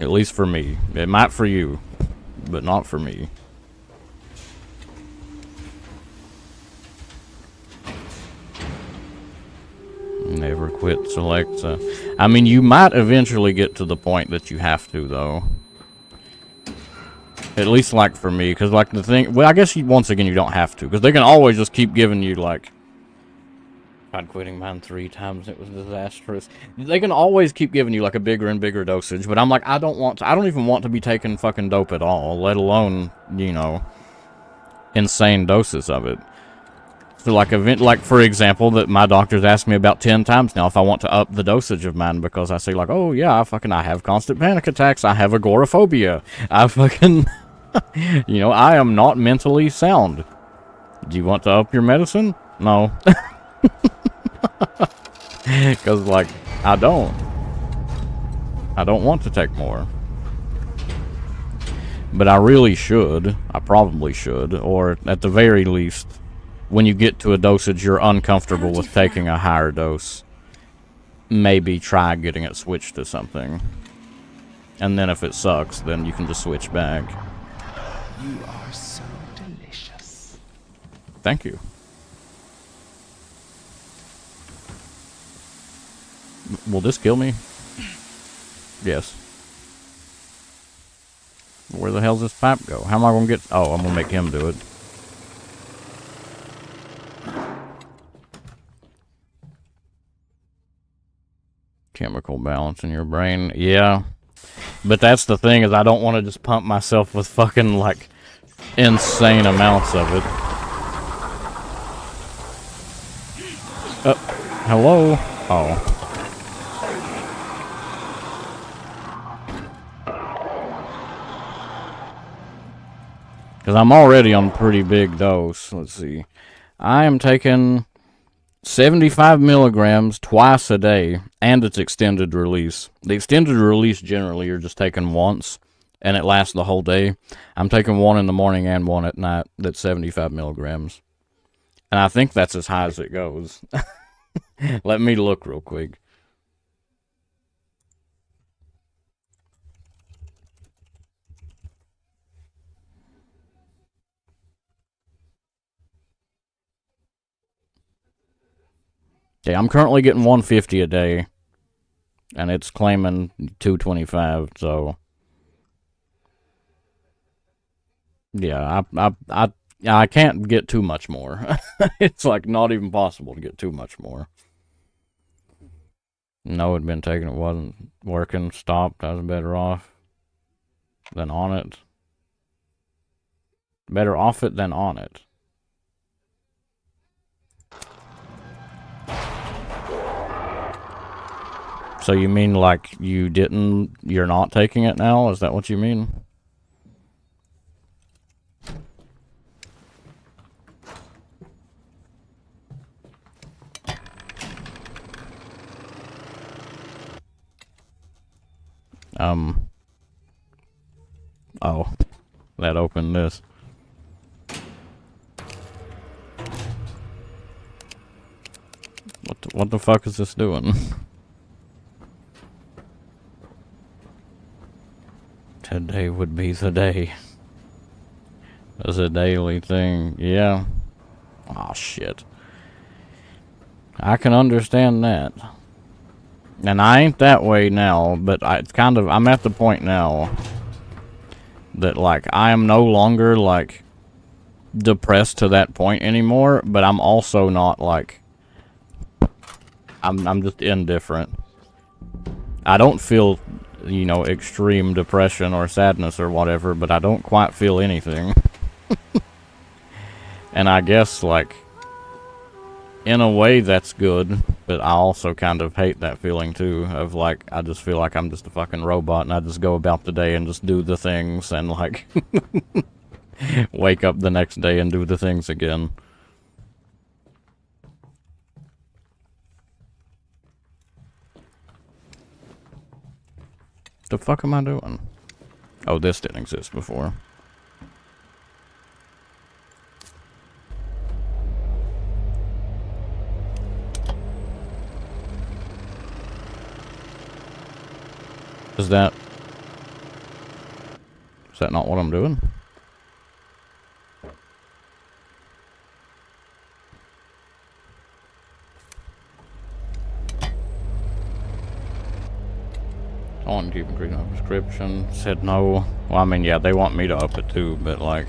At least for me. It might for you, but not for me. Never quit select. I mean, you might eventually get to the point that you have to, though. At least, like, for me. Because, like, the thing... Well, I guess, once again, you don't have to. Because they can always just keep giving you, like... Tried quitting mine 3 times. It was disastrous. They can always keep giving you, like, a bigger and bigger dosage. But I'm like, I don't want to... I don't even want to be taking fucking dope at all. Let alone, you know... insane doses of it. So, like, for example, that my doctor's asked me about 10 times now if I want to up the dosage of mine because I say, like, oh, yeah, I have constant panic attacks. I have agoraphobia. I fucking, you know, I am not mentally sound. Do you want to up your medicine? No. Because, like, I don't want to take more. But I really should. I probably should. Or, at the very least... when you get to a dosage you're uncomfortable with taking a higher dose, maybe try getting it switched to something. And then if it sucks, then you can just switch back. You are so delicious. Thank you. Will this kill me? Yes. Where the hell does this pipe go? How am I going to get... Oh, I'm going to make him do it. Chemical balance in your brain. Yeah. But that's the thing, is I don't want to just pump myself with fucking, like, insane amounts of it. Hello? Oh. Because I'm already on a pretty big dose. Let's see. I am taking 75 milligrams twice a day, and it's extended release. The extended release generally you're just taking once, and it lasts the whole day. I'm taking one in the morning and one at night that's 75 milligrams. And I think that's as high as it goes. Let me look real quick. Okay, I'm currently getting 150 a day, and it's claiming 225, so... Yeah, I can't get too much more. It's, like, not even possible to get too much more. No, it'd been taken, it wasn't working, stopped, I was better off than on it. Better off it than on it. So you mean like you're not taking it now? Is that what you mean? Oh, that opened this. What the fuck is this doing? Today would be the day. That's a daily thing. Yeah. Aw, shit. I can understand that. And I ain't that way now, but I'm at the point now that, like, I am no longer, like, depressed to that point anymore, but I'm also not, like, I'm just indifferent. I don't feel, you know, extreme depression or sadness or whatever, but I don't quite feel anything. And I guess, like, in a way that's good, but I also kind of hate that feeling too, of like, I just feel like I'm just a fucking robot and I just go about the day and just do the things and like, wake up the next day and do the things again. The fuck am I doing? Oh, this didn't exist before. Is that... that not what I'm doing? I want to keep increasing my prescription. Said no. Well, I mean, yeah, they want me to up it too, but like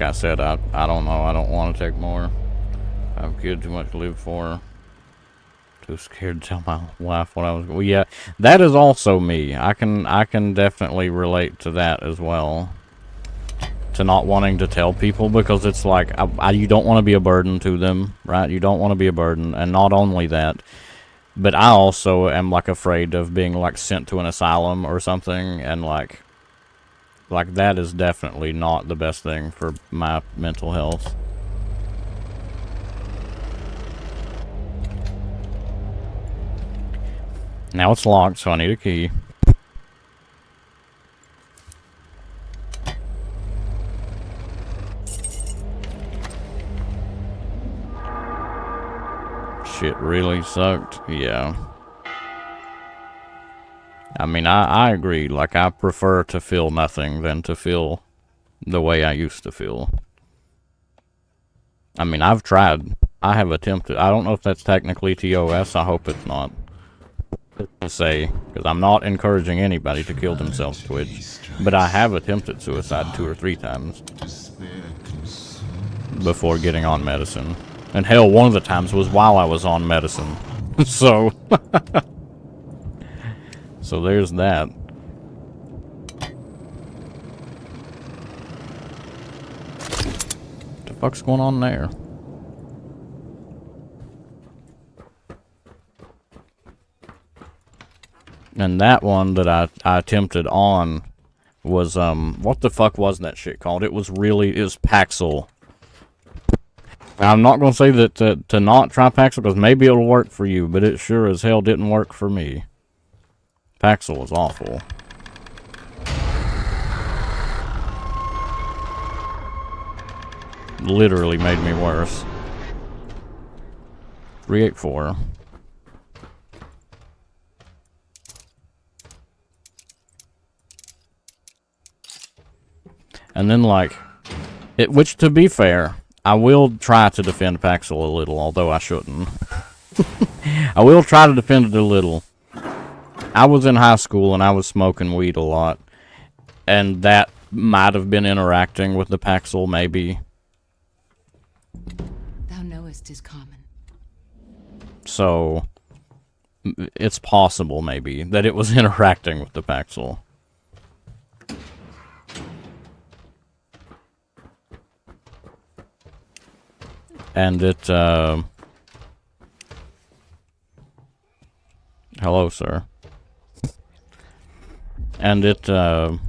I said, I don't know. I don't want to take more. I have kids, too much to live for. Too scared to tell my wife what I was. Well, yeah, that is also me. I can definitely relate to that as well. To not wanting to tell people because it's like you don't want to be a burden to them, right? You don't want to be a burden, and not only that. But I also am, like, afraid of being, like, sent to an asylum or something, and, like, that is definitely not the best thing for my mental health. Now it's locked, so I need a key. Shit really sucked. Yeah. I mean, I agree. Like, I prefer to feel nothing than to feel the way I used to feel. I mean, I've tried. I have attempted. I don't know if that's technically TOS. I hope it's not. To say, because I'm not encouraging anybody to kill themselves, Twitch. But I have attempted suicide 2 or 3 times. Before getting on medicine. And hell, one of the times was while I was on medicine. So... so there's that. What the fuck's going on there? And that one that I attempted on was, what the fuck was that shit called? It was Paxil. I'm not going to say that to not try Paxil, because maybe it'll work for you, but it sure as hell didn't work for me. Paxil was awful. Literally made me worse. 384. And then, like, which, to be fair, I will try to defend Paxil a little, although I shouldn't. I will try to defend it a little. I was in high school and I was smoking weed a lot. And that might have been interacting with the Paxil, maybe. Thou knowest is common. So, it's possible, maybe, that it was interacting with the Paxil. And it, hello, sir. And it, I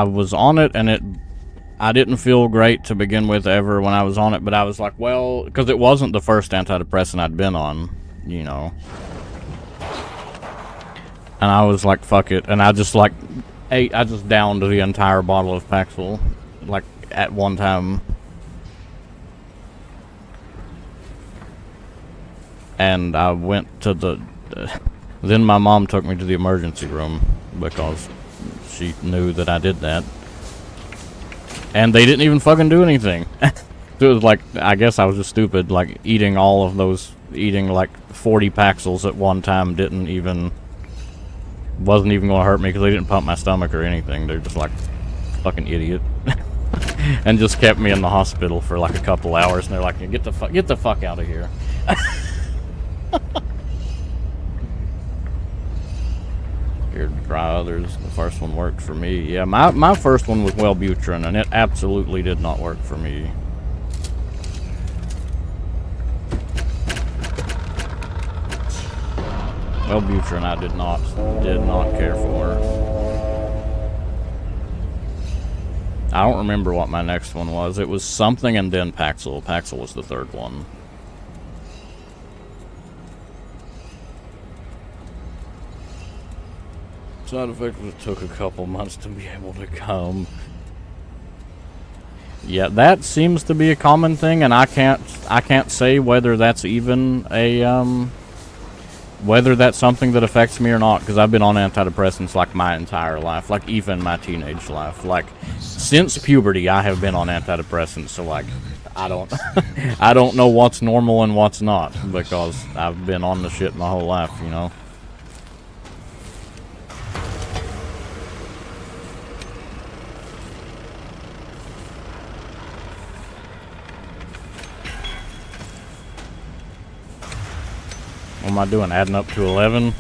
was on it, and I didn't feel great to begin with ever when I was on it, but I was like, well, because it wasn't the first antidepressant I'd been on, you know. And I was like, fuck it, and I just, like, I just downed the entire bottle of Paxil, like, at one time. And I went to then my mom took me to the emergency room, because she knew that I did that. And they didn't even fucking do anything. So it was like, I guess I was just stupid, like, eating like 40 Paxils at one time wasn't even gonna hurt me, because they didn't pump my stomach or anything. They're just like, fucking idiot. And just kept me in the hospital for like a couple hours, and they're like, get the fuck out of here. Scared to try others. The first one worked for me. Yeah, my first one was Wellbutrin, and it absolutely did not work for me. Wellbutrin I did not care for. I don't remember what my next one was. It was something and then Paxil. Paxil was the third one. Side effect was it took a couple months to be able to come. Yeah, that seems to be a common thing, and I can't say whether that's even a Whether that's something that affects me or not, because I've been on antidepressants like my entire life, like even my teenage life. Like, since puberty, I have been on antidepressants, so like, I don't, I don't know what's normal and what's not, because I've been on the shit my whole life, you know? What am I doing? Adding up to 11?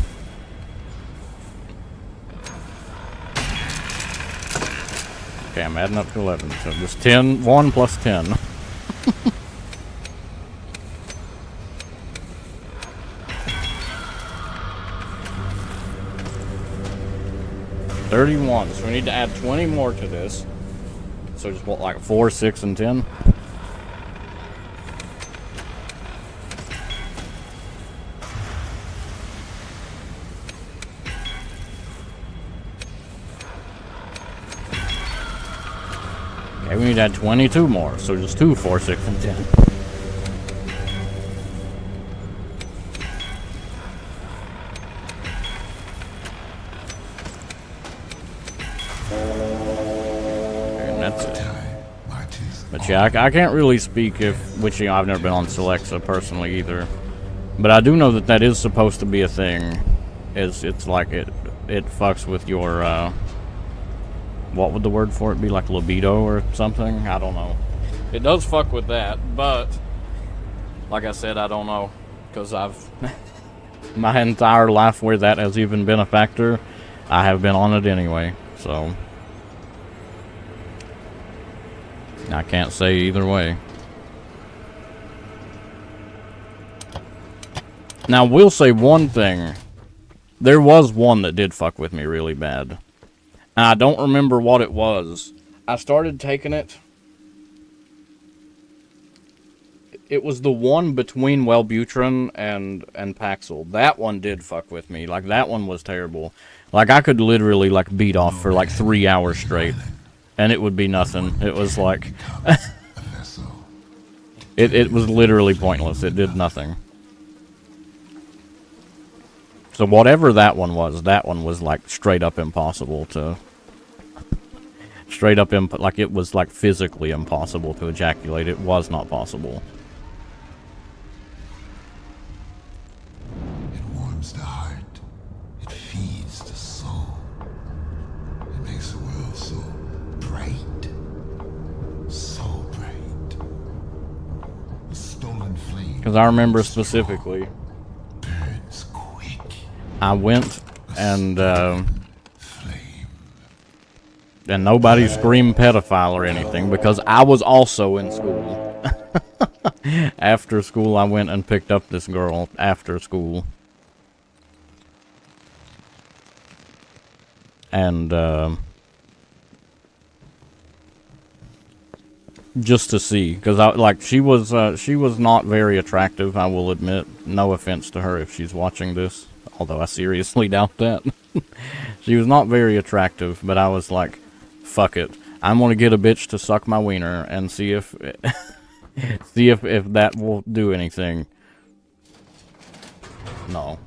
Okay, I'm adding up to 11. So just 10, 1 plus 10. $31. So we need to add 20 more to this. So just what, like 4, 6, and 10? Okay, we need to add 22 more, so just 2, 4, 6, and 10. And that's it. But yeah, I can't really speak which, you know, I've never been on Celexa personally either. But I do know that that is supposed to be a thing. It's like it fucks with your, what would the word for it be? Like libido or something? I don't know. It does fuck with that, but like I said, I don't know. Because I've, my entire life where that has even been a factor, I have been on it anyway. So, I can't say either way. Now, we'll say one thing. There was one that did fuck with me really bad. And I don't remember what it was. I started taking it. It was the one between Wellbutrin and Paxil. That one did fuck with me. Like, that one was terrible. Like, I could literally, like, beat off for, like, 3 hours straight. And it would be nothing. It was, like... it was literally pointless. It did nothing. So whatever that one was, like, straight up impossible to... Straight up, like, it was, like, physically impossible to ejaculate. It was not possible. It warms the heart. It feeds the soul. It makes the world so bright. So bright. The stolen flame. Because I remember specifically, Burns quick. I went and nobody screamed pedophile or anything because I was also in school. After school, I went and picked up this girl after school. And, just to see, because she was not very attractive, I will admit. No offense to her if she's watching this, although I seriously doubt that. She was not very attractive, but I was like, fuck it. I'm gonna get a bitch to suck my wiener and see if see if that will do anything. No.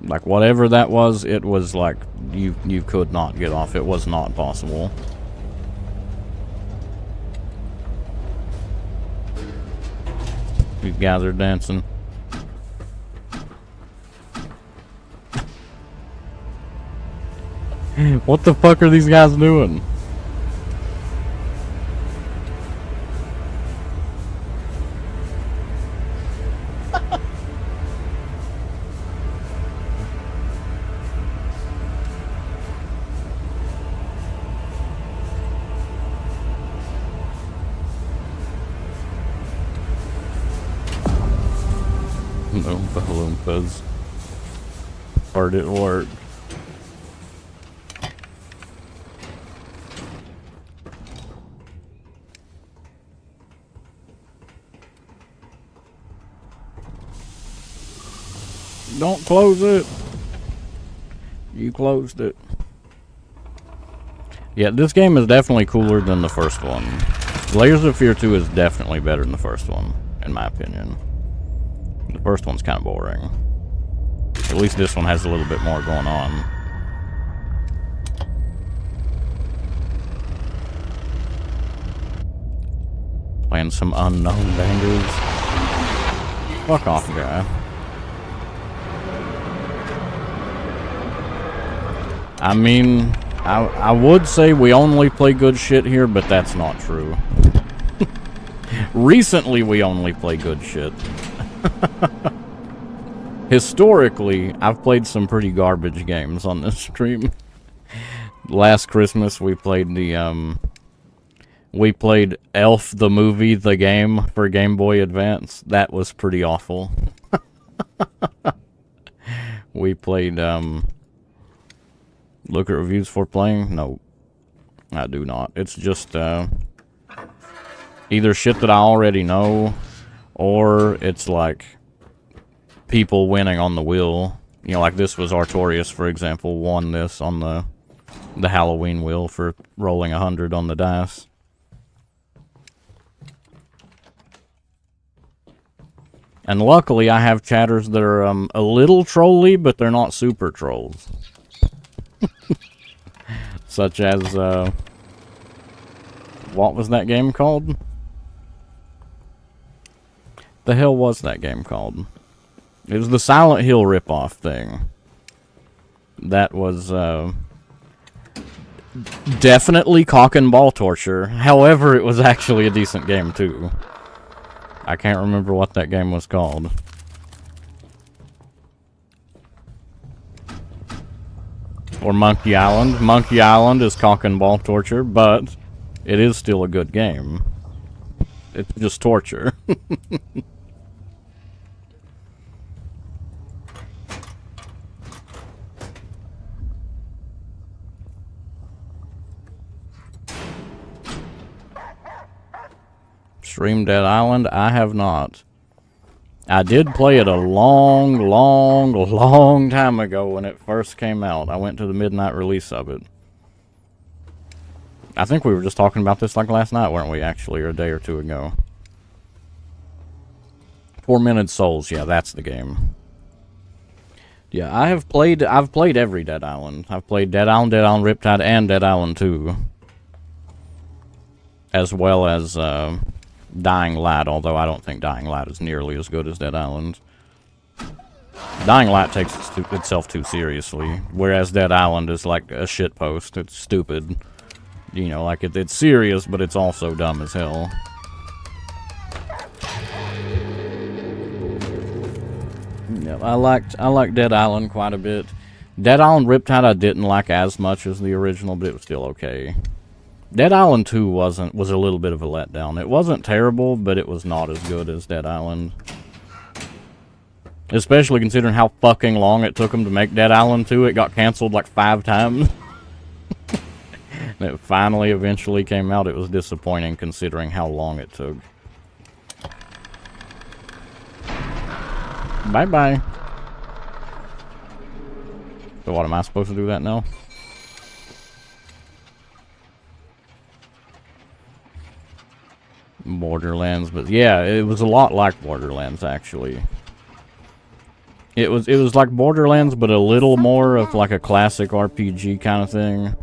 Like, whatever that was, it was like, you could not get off. It was not possible. These guys are dancing. What the fuck are these guys doing? Oompa Loompas. Or did it work? Don't close it. You closed it. Yeah, this game is definitely cooler than the first one. Layers of Fear 2 is definitely better than the first one, in my opinion. The first one's kind of boring. At least this one has a little bit more going on. Playing some unknown bangers. Fuck off, guy. I mean, I would say we only play good shit here, but that's not true. Recently, we only play good shit. Historically, I've played some pretty garbage games on this stream. Last Christmas, we played the, we played Elf the movie, the game, for Game Boy Advance. That was pretty awful. We played, look at reviews for playing? No, I do not. It's just, either shit that I already know, or it's like people winning on the wheel. You know, like this was Artorias, for example, won this on the Halloween wheel for rolling 100 on the dice. And luckily, I have chatters that are a little trolly, but they're not super trolls. Such as, what was that game called? The hell was that game called? It was the Silent Hill ripoff thing. That was, definitely cock and ball torture. However, it was actually a decent game, too. I can't remember what that game was called. Or Monkey Island. Monkey Island is cock and ball torture, but it is still a good game. It's just torture. Stream Dead Island? I have not. I did play it a long time ago when it first came out. I went to the midnight release of it. I think we were just talking about this like last night, weren't we, actually, or a day or two ago. Tormented Souls, yeah, that's the game. Yeah, I've played every Dead Island. I've played Dead Island, Dead Island Riptide, and Dead Island 2. As well as, Dying Light, although I don't think Dying Light is nearly as good as Dead Island. Dying Light takes itself too seriously, whereas Dead Island is like a shitpost. It's stupid. You know, like it's serious, but it's also dumb as hell. Yeah, I liked Dead Island quite a bit. Dead Island Riptide I didn't like as much as the original, but it was still okay. Dead Island 2 was a little bit of a letdown. It wasn't terrible, but it was not as good as Dead Island. Especially considering how fucking long it took them to make Dead Island 2. It got canceled like 5 times. And it finally eventually came out. It was disappointing considering how long it took. Bye-bye. So what, am I supposed to do that now? Borderlands, but yeah, it was a lot like Borderlands, actually. It was like Borderlands, but a little more of like a classic RPG kind of thing.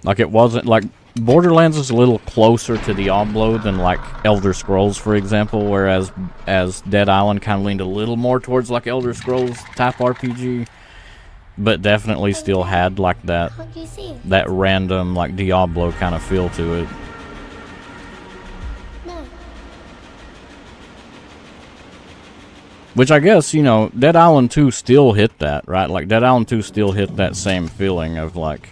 Like it wasn't like Borderlands is a little closer to Diablo than like Elder Scrolls, for example, whereas Dead Island kind of leaned a little more towards like Elder Scrolls type RPG. But definitely still had like that random like Diablo kind of feel to it. Which I guess, you know, Dead Island 2 still hit that, right? Like Dead Island 2 still hit that same feeling of like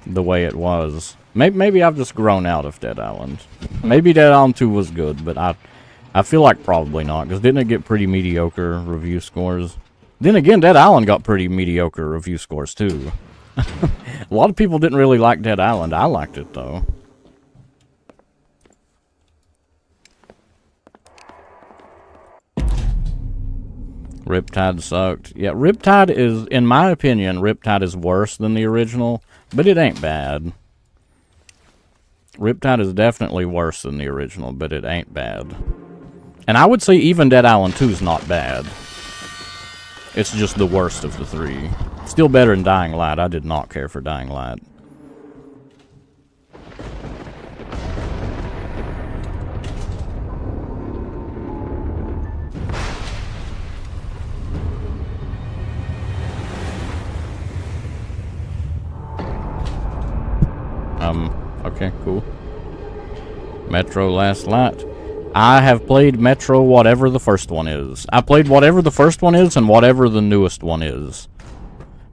the way it was. Maybe I've just grown out of Dead Island. Maybe Dead Island 2 was good, but I feel like probably not, because didn't it get pretty mediocre review scores? Then again, Dead Island got pretty mediocre review scores, too. A lot of people didn't really like Dead Island. I liked it, though. Riptide sucked. Yeah, Riptide is, in my opinion, Riptide is worse than the original, but it ain't bad. Riptide is definitely worse than the original, but it ain't bad. And I would say even Dead Island 2 is not bad. It's just the worst of the three. Still better than Dying Light. I did not care for Dying Light. Okay, cool. Metro Last Light. I have played Metro whatever the first one is. I played whatever the first one is and whatever the newest one is.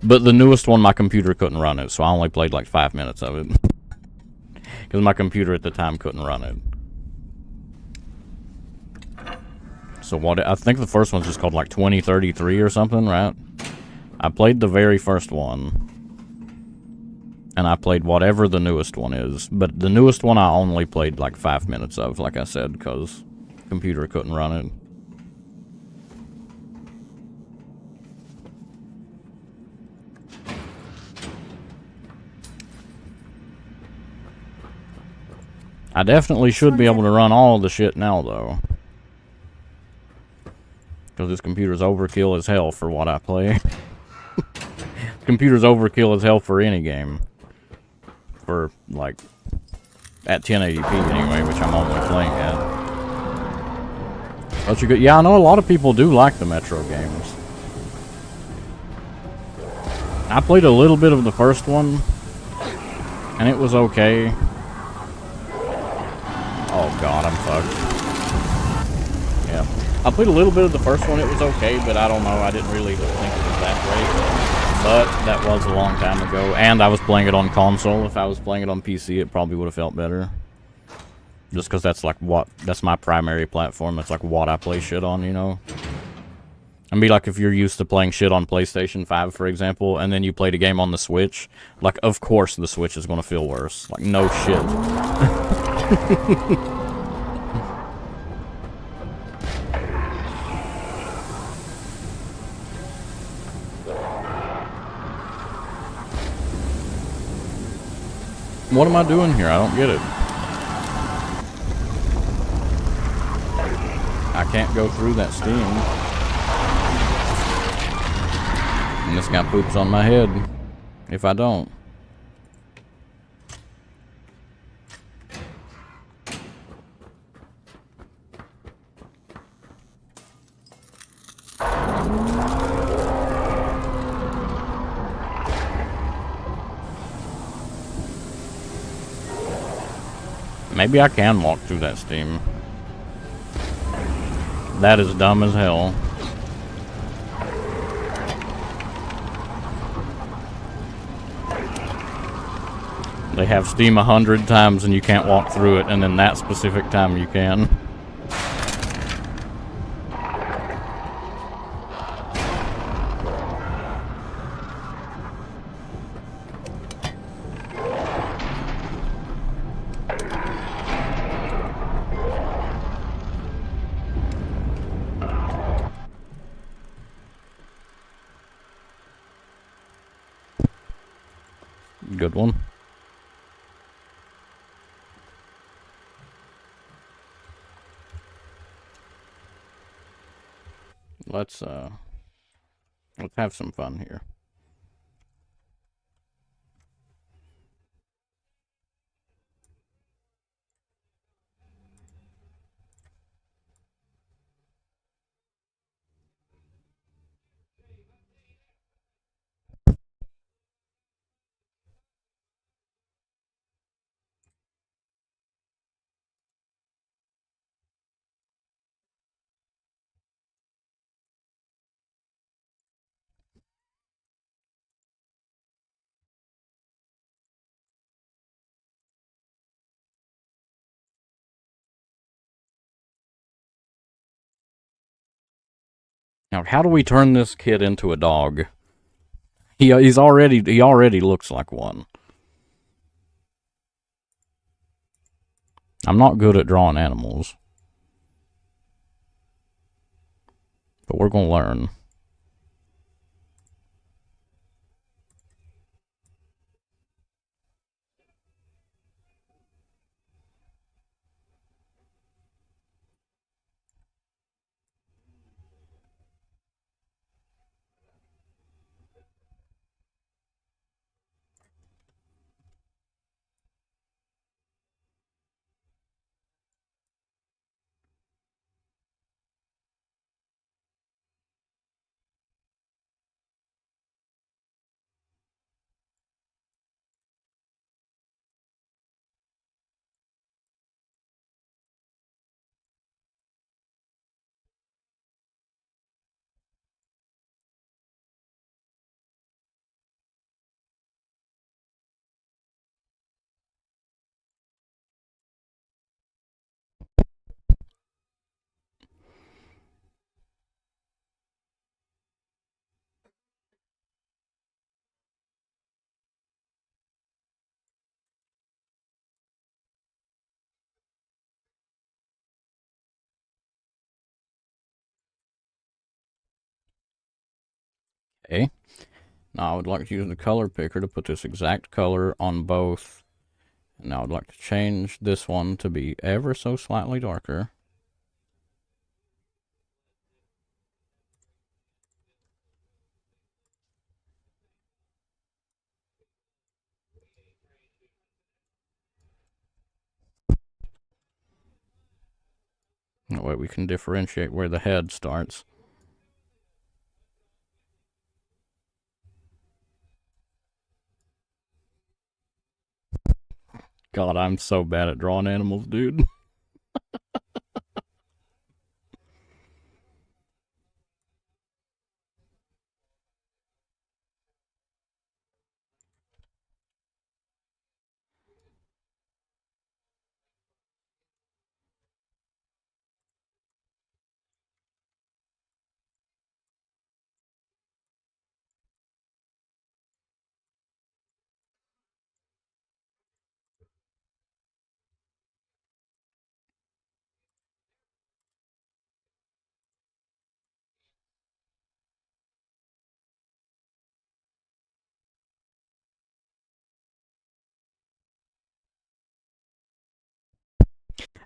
But the newest one, my computer couldn't run it, so I only played like 5 minutes of it. Because my computer at the time couldn't run it. So what, I think the first one's just called like 2033 or something, right? I played the very first one. And I played whatever the newest one is. But the newest one I only played like 5 minutes of, like I said, because computer couldn't run it. I definitely should be able to run all the shit now, though. Because this computer's overkill as hell for what I play. Computer's overkill as hell for any game. For, like, at 1080p anyway, which I'm only playing at. But you good? Yeah, I know a lot of people do like the Metro games. I played a little bit of the first one, and it was okay. Oh god, I'm fucked. Yeah. I played a little bit of the first one, it was okay, but I don't know, I didn't really think it was that great. But that was a long time ago, and I was playing it on console. If I was playing it on PC, it probably would have felt better. Just because that's like that's my primary platform, that's like what I play shit on, you know? And be like if you're used to playing shit on PlayStation 5, for example, and then you played a game on the Switch, like of course the Switch is going to feel worse. Like no shit. What am I doing here? I don't get it. I can't go through that steam. And this guy poops on my head if I don't. Maybe I can walk through that steam. That is dumb as hell. They have steam 100 times and you can't walk through it, and then that specific time you can. Good one. Let's have some fun here. Now, how do we turn this kid into a dog? He already looks like one. I'm not good at drawing animals. But we're gonna learn. Okay. Now I would like to use the color picker to put this exact color on both. And now I'd like to change this one to be ever so slightly darker. That way we can differentiate where the head starts. God, I'm so bad at drawing animals, dude.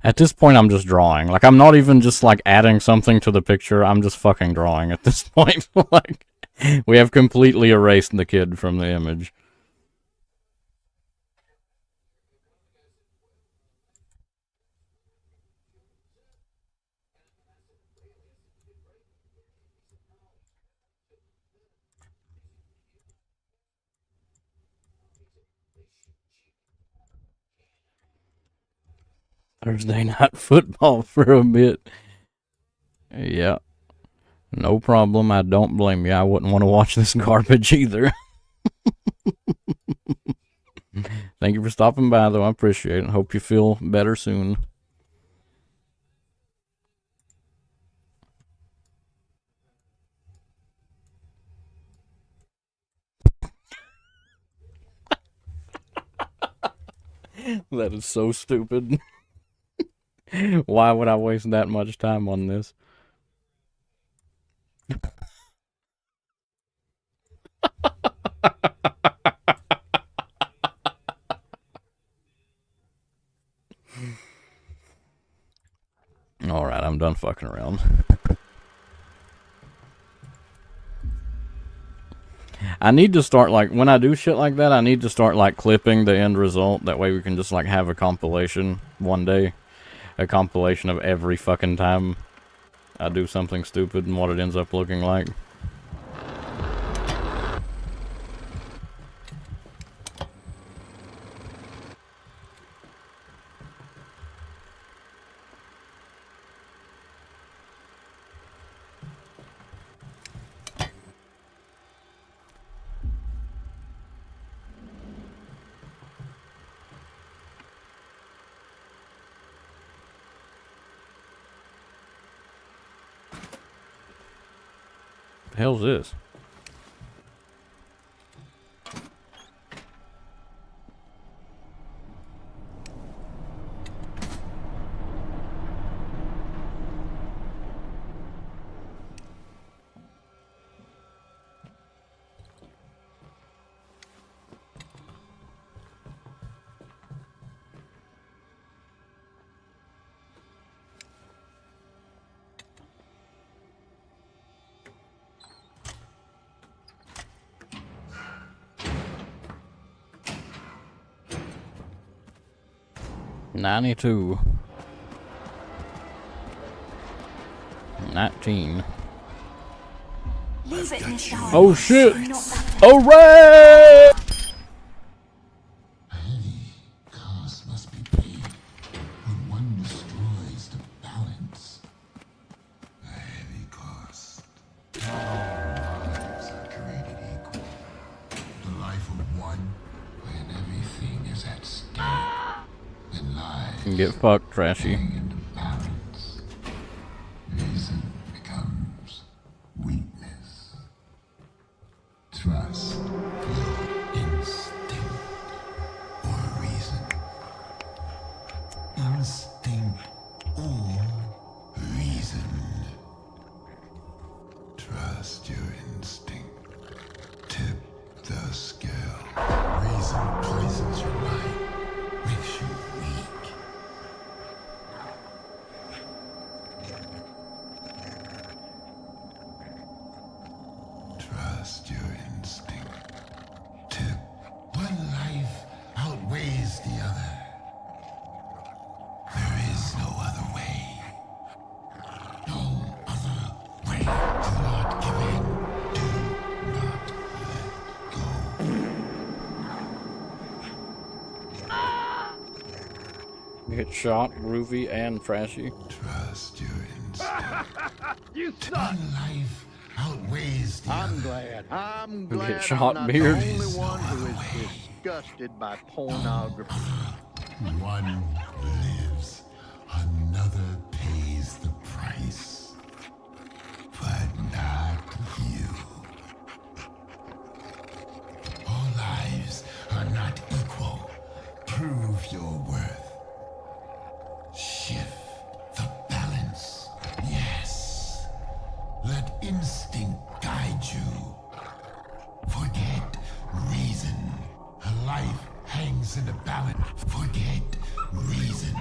At this point, I'm just drawing. Like, I'm not even just, like, adding something to the picture. I'm just fucking drawing at this point. Like, we have completely erased the kid from the image. Thursday night football for a bit. Yeah. No problem. I don't blame you. I wouldn't want to watch this garbage either. Thank you for stopping by, though. I appreciate it. Hope you feel better soon. That is so stupid. Why would I waste that much time on this? Alright, I'm done fucking around. I need to start, like, when I do shit like that, I need to start, like, clipping the end result. That way we can just, like, have a compilation one day. A compilation of every fucking time I do something stupid and what it ends up looking like. The hell's this? $92. 19. Leave it, Mr. Holmes. Oh shit! Not that Hooray! A heavy cost must be paid when one destroys the balance. A heavy cost. Lives are created equal. The life of one, when everything is at stake, and lives Get fucked, trashy. hang into balance. Reason becomes weakness. Trust your instinct or reason. Instinct or reason. Trust your instinct. Shot, groovy, and trashy. Trust your instinct. You One life outweighs the I'm other. glad. I'm Who glad get I'm shot not beard? the only one who is disgusted by pornography. One lives, another pays the price. But not you. All lives are not equal. Prove your worth. Shift the balance. Yes. Let instinct guide you. Forget reason. A life hangs in the balance. Forget reason.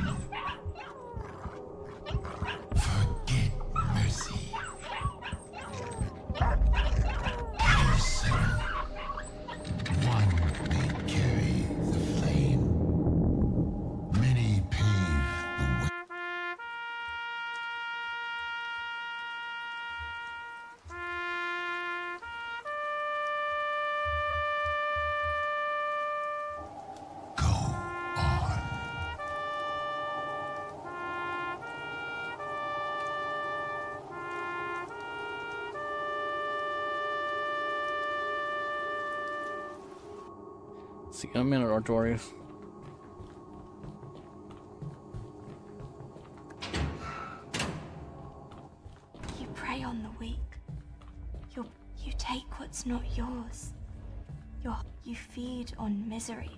Forget mercy. Listen. One may carry the flame. Many pave the way. Go on. See you in a minute, Artorias. You prey on the weak. You take what's not yours. You feed on misery.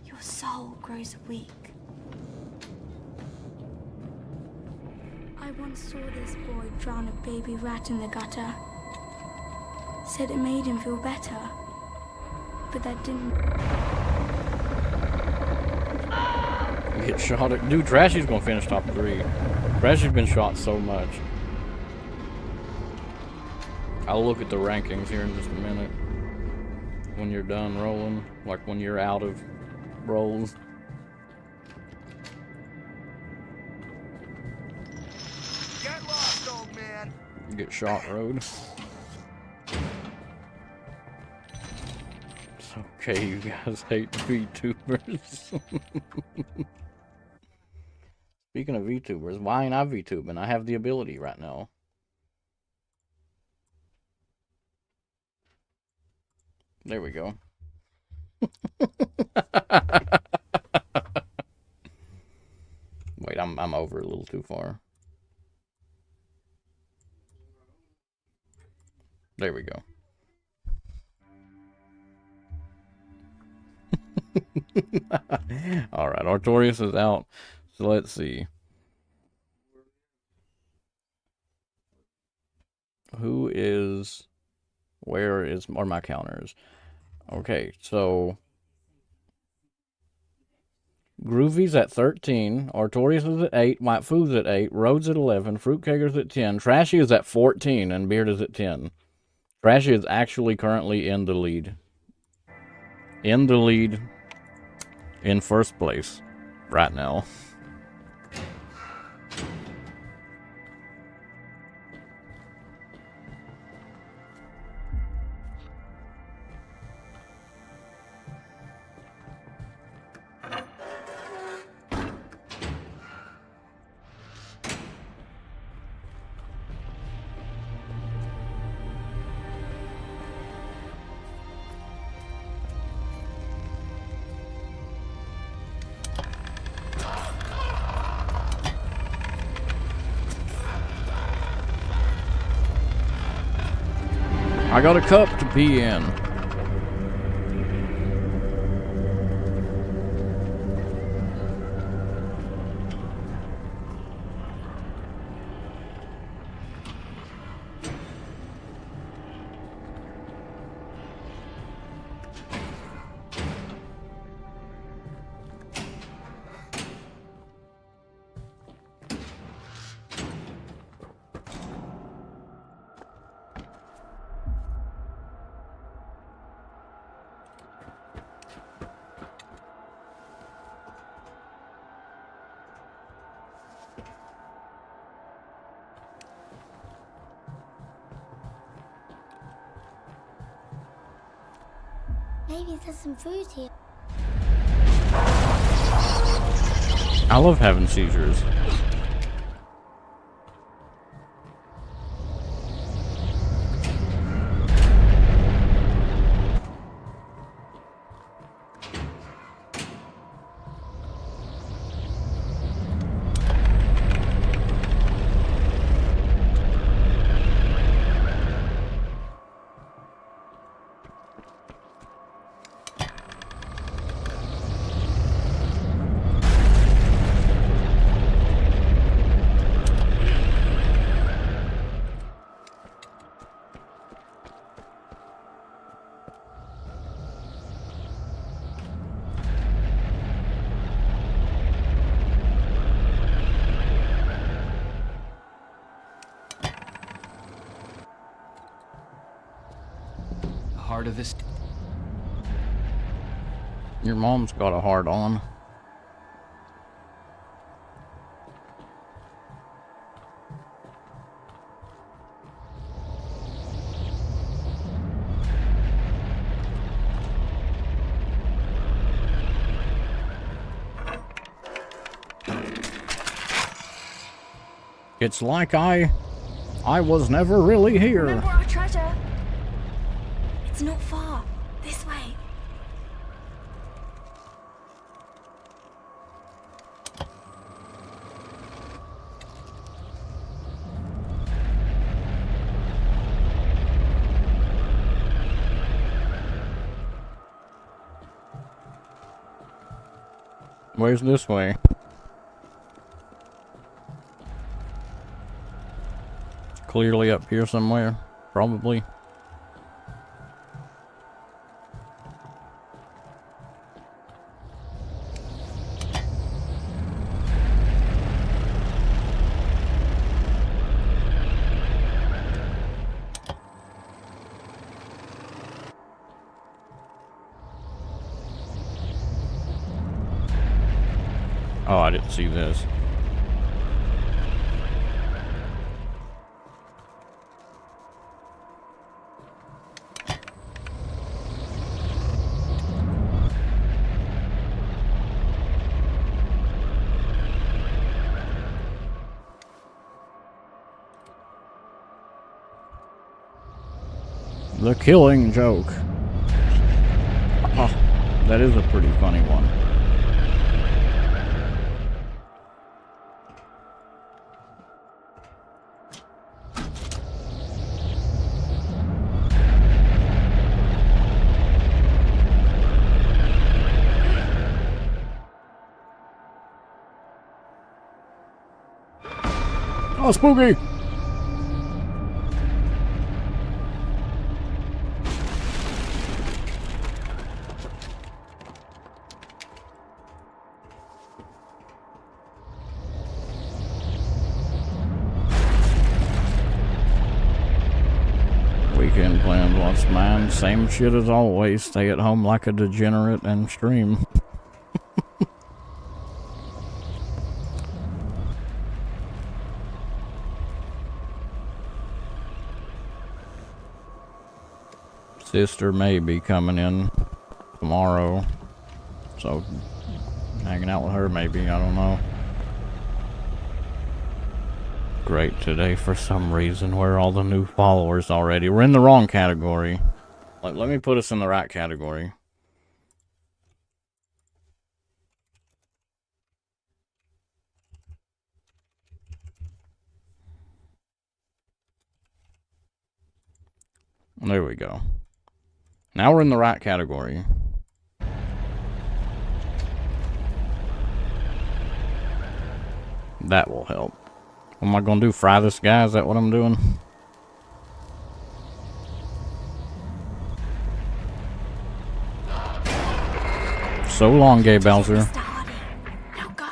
Your soul grows weak. I once saw this boy drown a baby rat in the gutter. Said it made him feel better. But that didn't... You get shot at. Dude, Trashy's gonna finish top 3. Trashy's been shot so much. I'll look at the rankings here in just a minute. When you're done rolling. Like when you're out of rolls. Get lost, old man. You get shot road. It's okay, you guys hate VTubers. Speaking of VTubers, why ain't I VTubing? I have the ability right now. There we go. Wait, I'm over a little too far. There we go. All right, Artorias is out. So let's see. Where are my counters? Okay, so Groovy's at 13, Artorias is at 8, White Food's at 8, Rhodes at 11, Fruitcaker's at 10, Trashy is at 14, and Beard is at 10. Trashy is actually currently in the lead. In first place right now. I got a cup to pee in. Maybe there's some food here. I love having seizures. Heart of this. Your mom's got a heart on. It's like I was never really here. Remember our treasure? It's not far. This way. Where's this way? Clearly up here somewhere, probably. Oh, I didn't see this. The Killing Joke. Oh, that is a pretty funny one. Oh, spooky! Weekend plans, what's mine? Same shit as always. Stay at home like a degenerate and stream. Sister may be coming in tomorrow, so hanging out with her maybe, I don't know. Great today for some reason. Where are all the new followers already? We're in the wrong category. Let me put us in the right category. There we go. Now we're in the right category. That will help. What am I gonna do? Fry this guy? Is that what I'm doing? So long, Gay Bowser. Mr. Hardy, now go.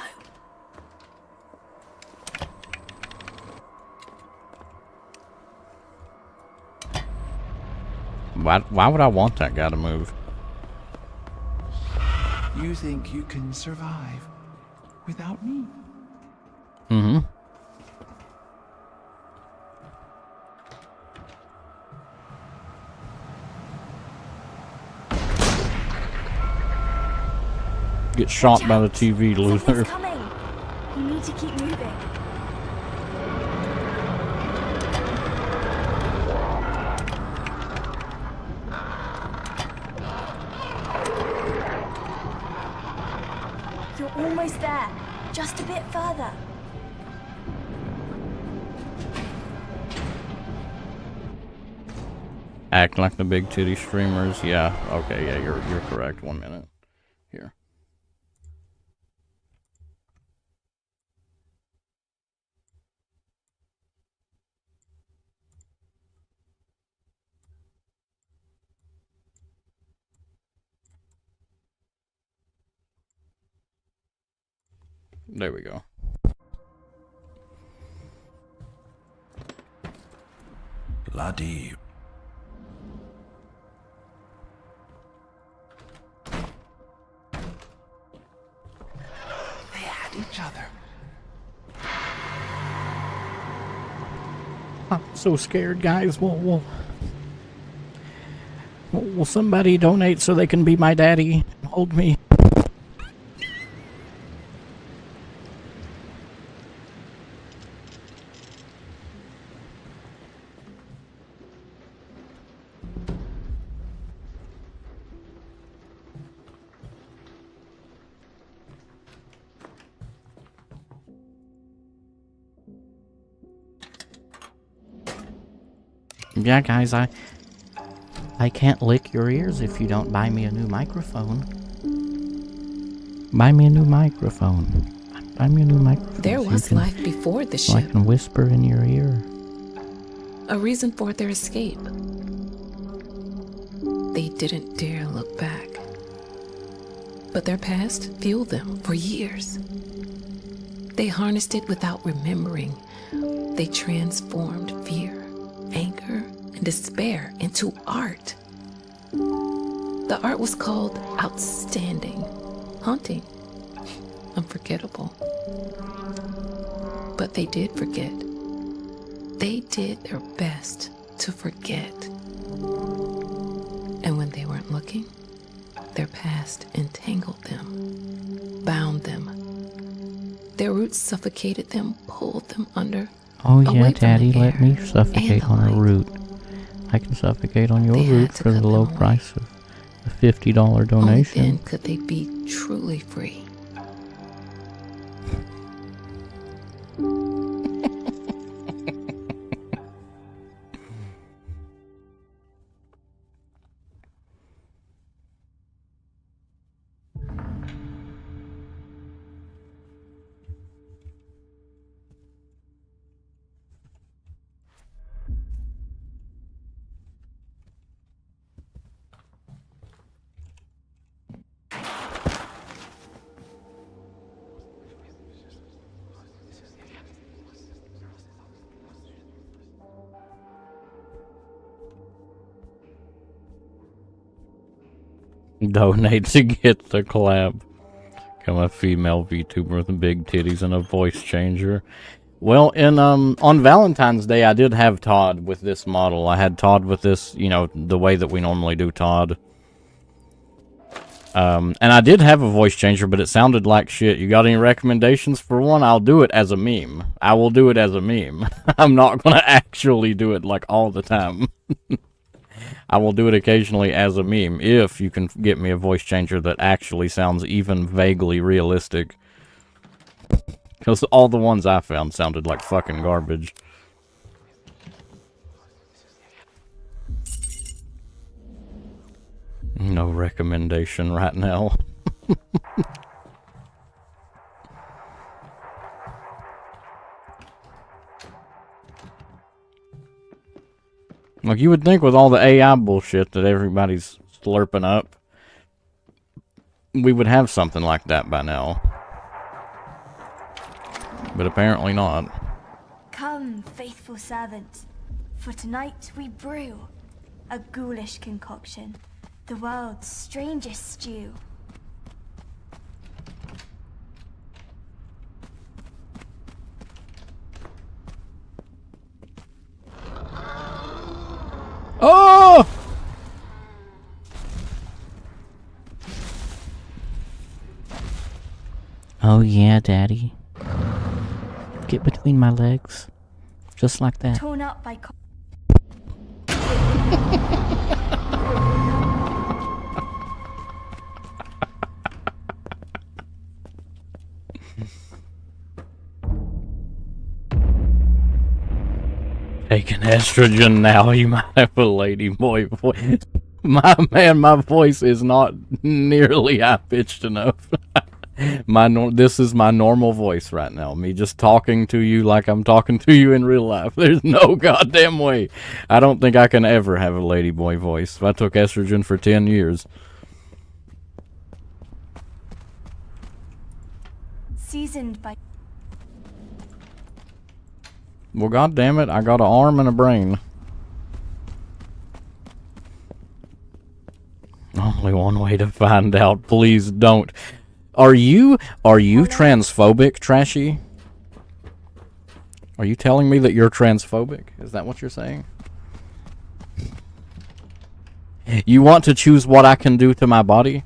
Why would I want that guy to move? You think you can survive without me? Mm-hmm. Get shot by the TV, Something's loser. coming. You need to keep moving. You're almost there. Just a bit further. Act like the big titty streamers. Yeah. Okay. Yeah, you're correct. 1 minute. Here. There we go. Bloody. They had each other. I'm so scared, guys. Will somebody donate so they can be my daddy and hold me? Yeah, guys, I can't lick your ears if you don't buy me a new microphone. Buy me a new microphone. Buy me a new microphone. There was life before the so I ship. can whisper in your ear. A reason for their escape. They didn't dare look back. But their past fueled them for years. They harnessed it without remembering. They transformed fear, anger, and despair into art. The art was called outstanding, haunting, unforgettable. But they did forget. They did their best to forget. And when they weren't looking, their past entangled them, bound them. Their roots suffocated them, pulled them under. Oh yeah, away from Daddy, the let air me suffocate and the on a light. root. I can suffocate on your They root had to for the cut low them away. price of a $50 Only donation. then could they be truly free. Donate to get the collab. Become a female VTuber with big titties and a voice changer. Well, on Valentine's Day, I did have Todd with this model. I had Todd with this, you know, the way that we normally do Todd. And I did have a voice changer, but it sounded like shit. You got any recommendations for one? I'll do it as a meme. I will do it as a meme. I'm not going to actually do it, like, all the time. I will do it occasionally as a meme, if you can get me a voice changer that actually sounds even vaguely realistic. Because all the ones I found sounded like fucking garbage. No recommendation right now. Like, you would think with all the AI bullshit that everybody's slurping up, we would have something like that by now. But apparently not. Come, faithful servant, for tonight we brew a ghoulish concoction, the world's strangest stew. Oh! Oh yeah, Daddy. Get between my legs. Just like that. Torn up by Taking estrogen now, you might have a lady boy voice. My voice is not nearly high pitched enough. This is my normal voice right now. Me just talking to you like I'm talking to you in real life. There's no goddamn way. I don't think I can ever have a lady boy voice. If I took estrogen for 10 years. seasoned by Well, goddammit, I got an arm and a brain. Only one way to find out. Please don't. Are you transphobic, Trashy? Are you telling me that you're transphobic? Is that what you're saying? You want to choose what I can do to my body?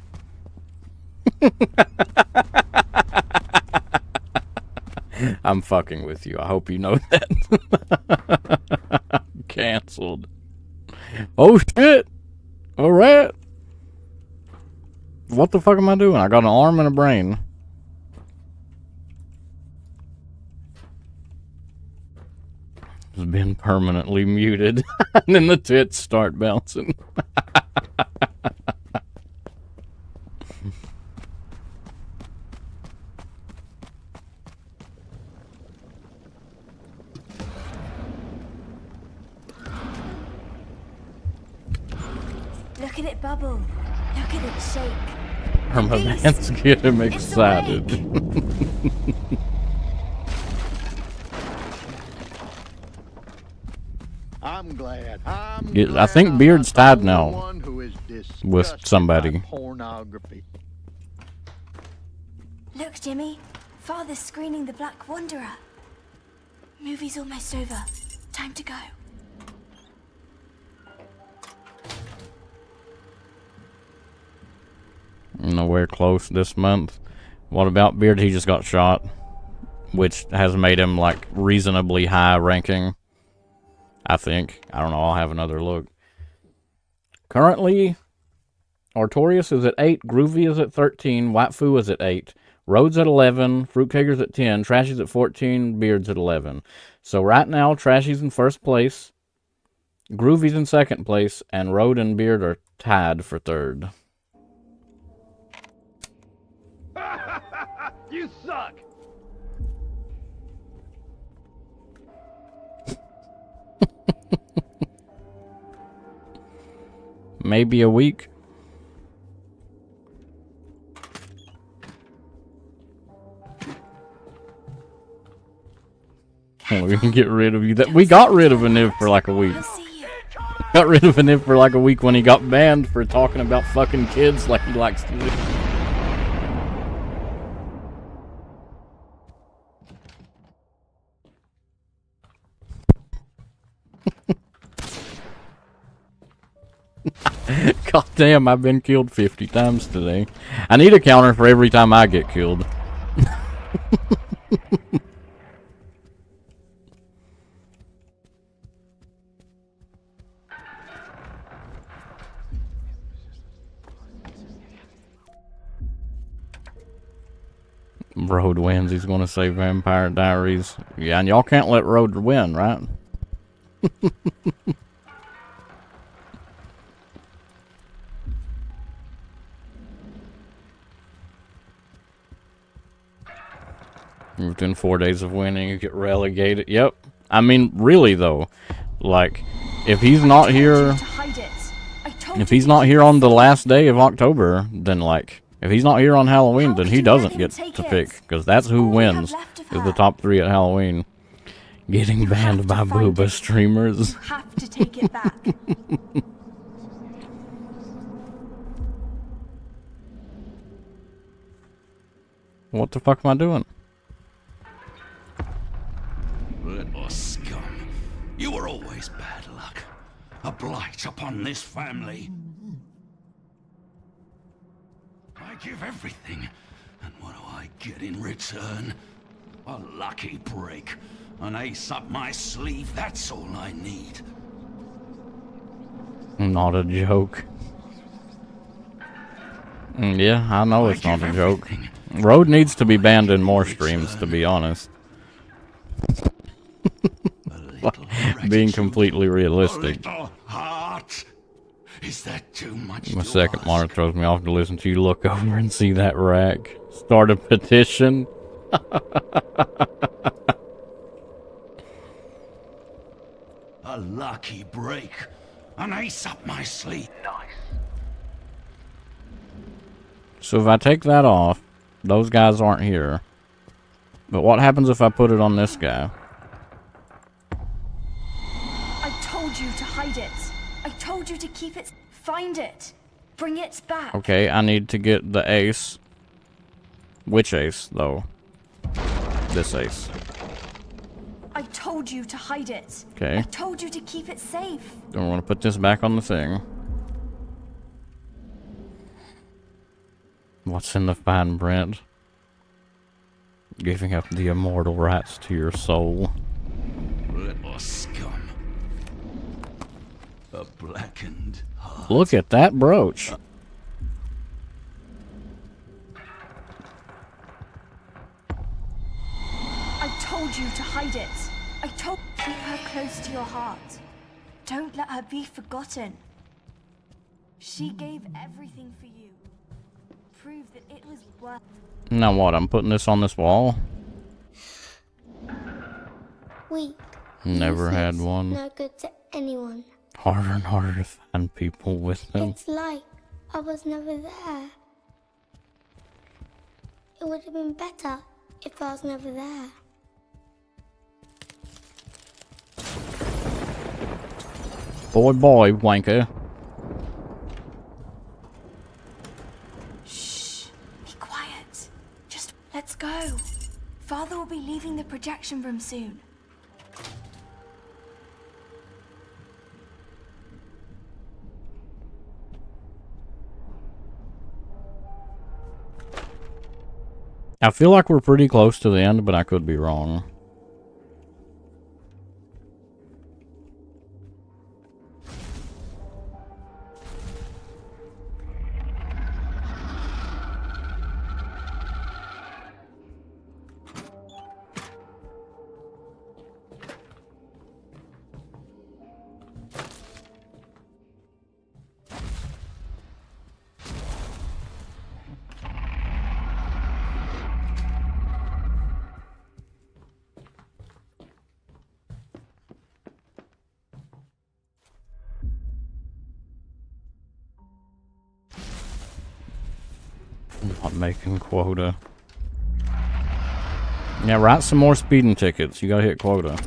I'm fucking with you. I hope you know that. Cancelled. Oh shit! Alright. What the fuck am I doing? I got an arm and a brain. It's been permanently muted. And then the tits start bouncing. Look at it bubble. Look at it shake. Herman's get him excited. I'm glad. I think Beard's tied now with somebody. Pornography. Look, Jimmy. Father's screening The Black Wanderer. Movie's almost over. Time to go. Nowhere close this month. What about Beard? He just got shot, which has made him like reasonably high ranking, I think. I don't know. I'll have another look. Currently, Artorias is at 8, Groovy is at 13, Watfu is at 8, Rhodes at 11, Fruitcaker's at 10, Trashy's at 14, Beard's at 11. So right now, Trashy's in first place, Groovy's in second place, and Rode and Beard are tied for third. You suck. Maybe a week. Oh, we can get rid of you. We got rid of Aniv for like a week. Got rid of Aniv for like a week when he got banned for talking about fucking kids like he likes to do. God damn, I've been killed 50 times today. I need a counter for every time I get killed. Road wins. He's going to say Vampire Diaries. Yeah, and y'all can't let Road win, right? Within 4 days of winning, you get relegated. Yep. I mean, really, though. Like, if he's not here... If he's not here on the last day of October, then, like... If he's not here on Halloween, then he doesn't get to pick. Because that's who wins. Is the top 3 at Halloween. Getting banned by booba streamers. You have to take it back. What the fuck am I doing? Little scum. You were always bad luck. A blight upon this family. I give everything. And what do I get in return? A lucky break. An ace up my sleeve, that's all I need. Not a joke. Yeah, I know it's not a joke. Road needs to be banned in more streams, to be honest. Being completely realistic. Heart. Is that too much? My second monitor throws me off to listen to you look over and see that rack. Start a petition. A lucky break. An ace up my sleeve. Nice. So if I take that off, those guys aren't here. But what happens if I put it on this guy? I told you to hide it. I told you to keep it. Find it. Bring it back. Okay, I need to get the ace. Which ace, though? This ace. I told you to hide it. Okay. I told you to keep it safe. Then we're gonna put this back on the thing. What's in the fine print? Giving up the immortal rights to your soul. Little scum. A blackened heart. Look at that brooch. I told you to hide it. I told keep her close to your heart. Don't let her be forgotten. She gave everything for you. Prove that it was worth. Now what? I'm putting this on this wall? Weak. Never had one. No good to anyone. Harder and harder to find people with them. It's like I was never there. It would have been better if I was never there. Boy, wanker. Shh. Be quiet. Just let's go. Father will be leaving the projection room soon. I feel like we're pretty close to the end, but I could be wrong. Not making quota. Yeah, write some more speeding tickets. You gotta hit quota.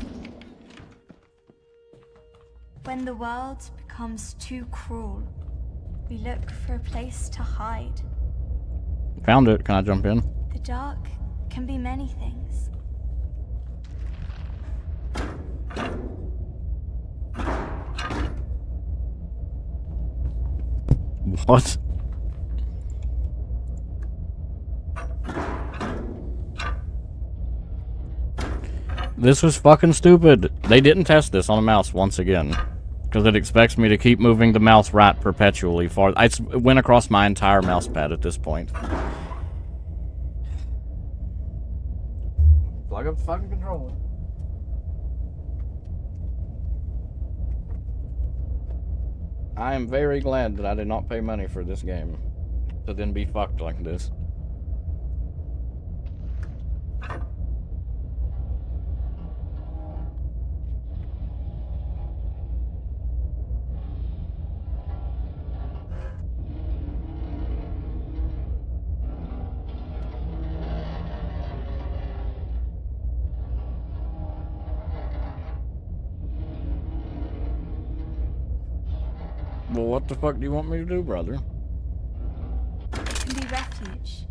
When the world becomes too cruel, we look for a place to hide. Found it. Can I jump in? The dark can be many things. What? This was fucking stupid. They didn't test this on a mouse once again. Because it expects me to keep moving the mouse right perpetually. It went across my entire mouse pad at this point. Plug up the fucking controller. I am very glad that I did not pay money for this game. To then be fucked like this. Well, what the fuck do you want me to do, brother? It can be refuge.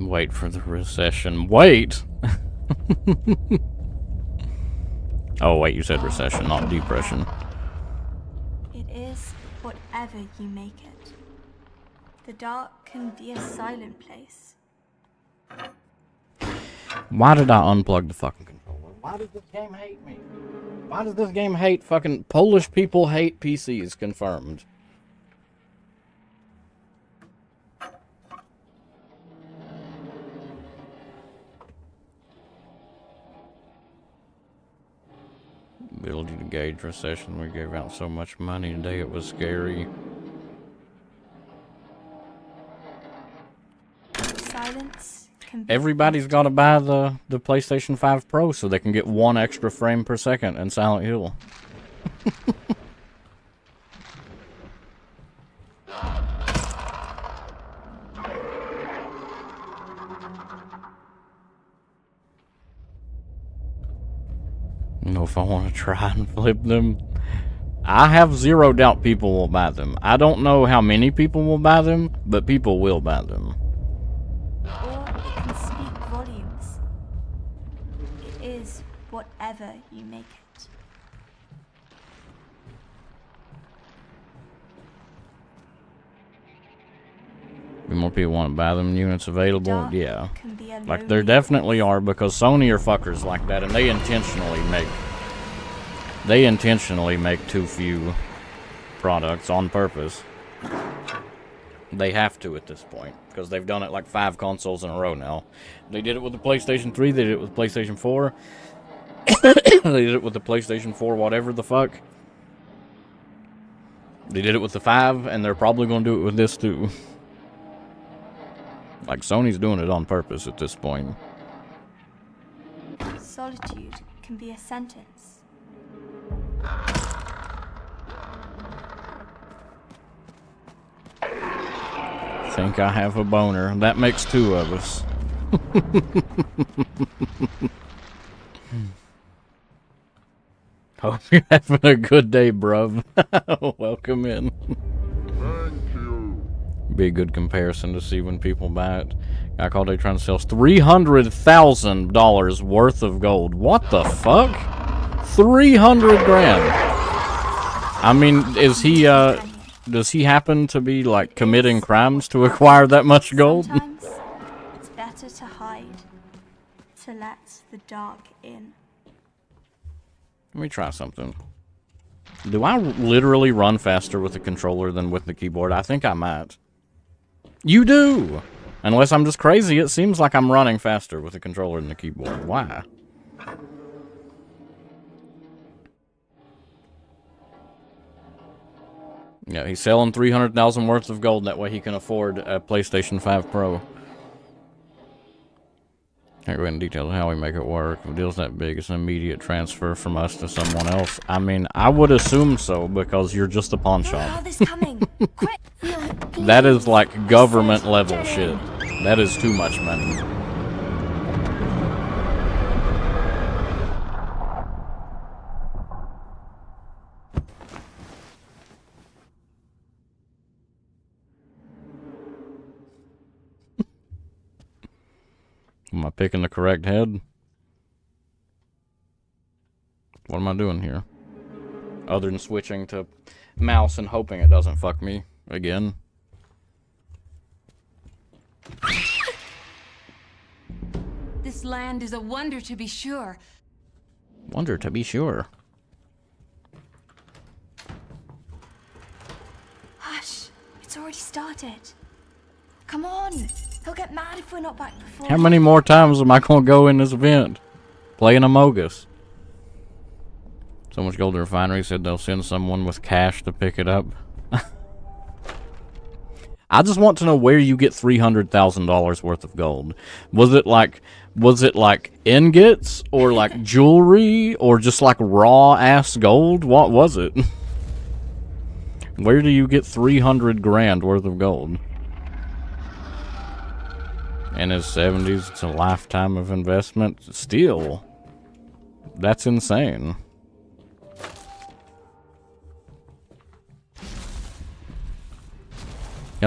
Wait for the recession. Wait! Oh, wait, you said recession, not depression. It is whatever you make it. The dark can be a silent place. Why did I unplug the fucking controller? Why does this game hate me? Why does this game hate fucking... Polish people hate PCs, confirmed. Ability to gauge recession. We gave out so much money today, it was scary. Silence can be... Everybody's got to buy the PlayStation 5 Pro so they can get 1 extra frame per second in Silent Hill. I don't know if I want to try and flip them. I have zero doubt people will buy them. I don't know how many people will buy them, but people will buy them. Or it can speak volumes. It is whatever you make it. Be more people want to buy them units available? Dark Yeah. can be a Like, there lonely definitely place. are, because Sony are fuckers like that, and they intentionally make too few products on purpose. They have to at this point, because they've done it like 5 consoles in a row now. They did it with the PlayStation 3, they did it with the PlayStation 4. They did it with the PlayStation 4 whatever the fuck. They did it with the 5, and they're probably going to do it with this too. Like, Sony's doing it on purpose at this point. Solitude can be a sentence. Think I have a boner. That makes 2 of us. Hope you're having a good day, bruv. Welcome in. Thank you. Be a good comparison to see when people buy it. Guy called day trying to sell $300,000 worth of gold. What the fuck? 300 grand. I mean, is he, does he happen to be, like, committing crimes to acquire that much gold? Sometimes it's better to hide, to let the dark in. Let me try something. Do I literally run faster with the controller than with the keyboard? I think I might. You do! Unless I'm just crazy, it seems like I'm running faster with the controller than the keyboard. Why? Yeah, he's selling $300,000 worth of gold. That way he can afford a PlayStation 5 Pro. Can't go into details of how we make it work. If the deal's that big, it's an immediate transfer from us to someone else. I mean, I would assume so, because you're just a pawn shop. Oh, this coming! Quick! That is like government level shit. That is too much money. Am I picking the correct head? What am I doing here? Other than switching to mouse and hoping it doesn't fuck me again. This land is a wonder to be sure. Wonder to be sure. Hush! It's already started. Come on! He'll get mad if we're not back before. How many more times am I gonna go in this event? Playing Among Us. So much gold, the refinery said they'll send someone with cash to pick it up. I just want to know where you get $300,000 worth of gold. Was it like ingots or like jewelry or just like raw ass gold? What was it? Where do you get 300 grand worth of gold? In his 70s, it's a lifetime of investment. Still, that's insane.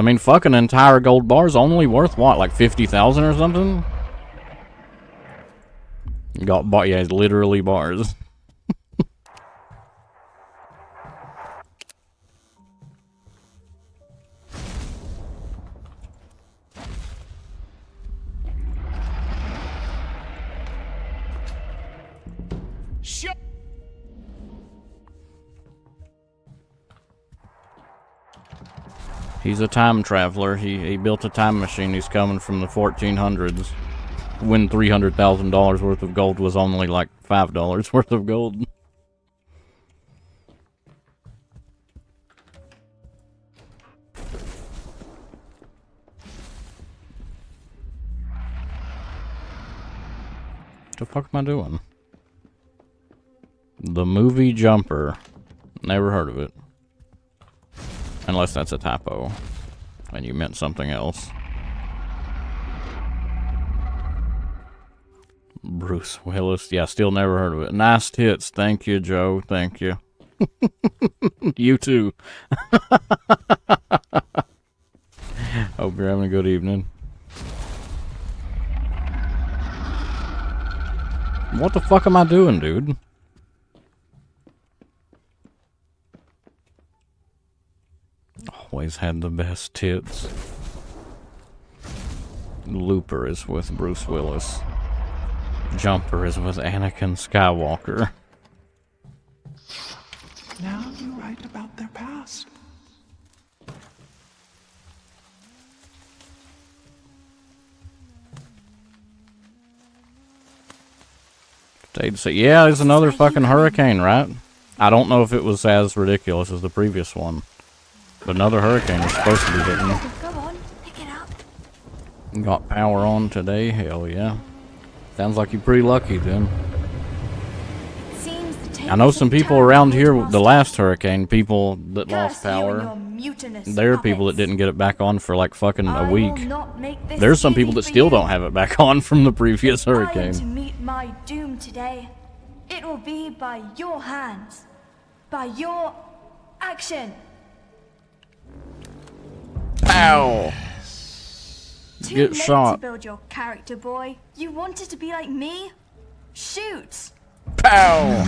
I mean, fucking entire gold bar's only worth what, like 50,000 or something? You got bar, yeah, it's literally bars. Shut. He's a time traveler. He built a time machine. He's coming from the 1400s. When $300,000 worth of gold was only like $5 worth of gold. What the fuck am I doing? The movie Jumper. Never heard of it. Unless that's a typo. And you meant something else. Bruce Willis. Yeah, still never heard of it. Nice tits. Thank you, Joe. Thank you. You too. Hope you're having a good evening. What the fuck am I doing, dude? Always had the best tits. Looper is with Bruce Willis. Jumper is with Anakin Skywalker. Now you write about their past. They'd say, yeah, there's another fucking hurricane, right? I don't know if it was as ridiculous as the previous one. But another hurricane is supposed to be hitting. Go on, pick it up. Got power on today? Hell yeah. Sounds like you're pretty lucky then. Seems the I know some people around here, the Master. last hurricane, people that Curse lost you and power. your mutinous There are people that puppets. didn't get it back on for like fucking a I week. will not make this There's some easy people that for still you. don't have it back on from the previous I am to hurricane. meet my doom today. It will be by your hands, by your action. Ow! Too Get late shot. to build your character, boy. You wanted to be like me? Shoot! Pow!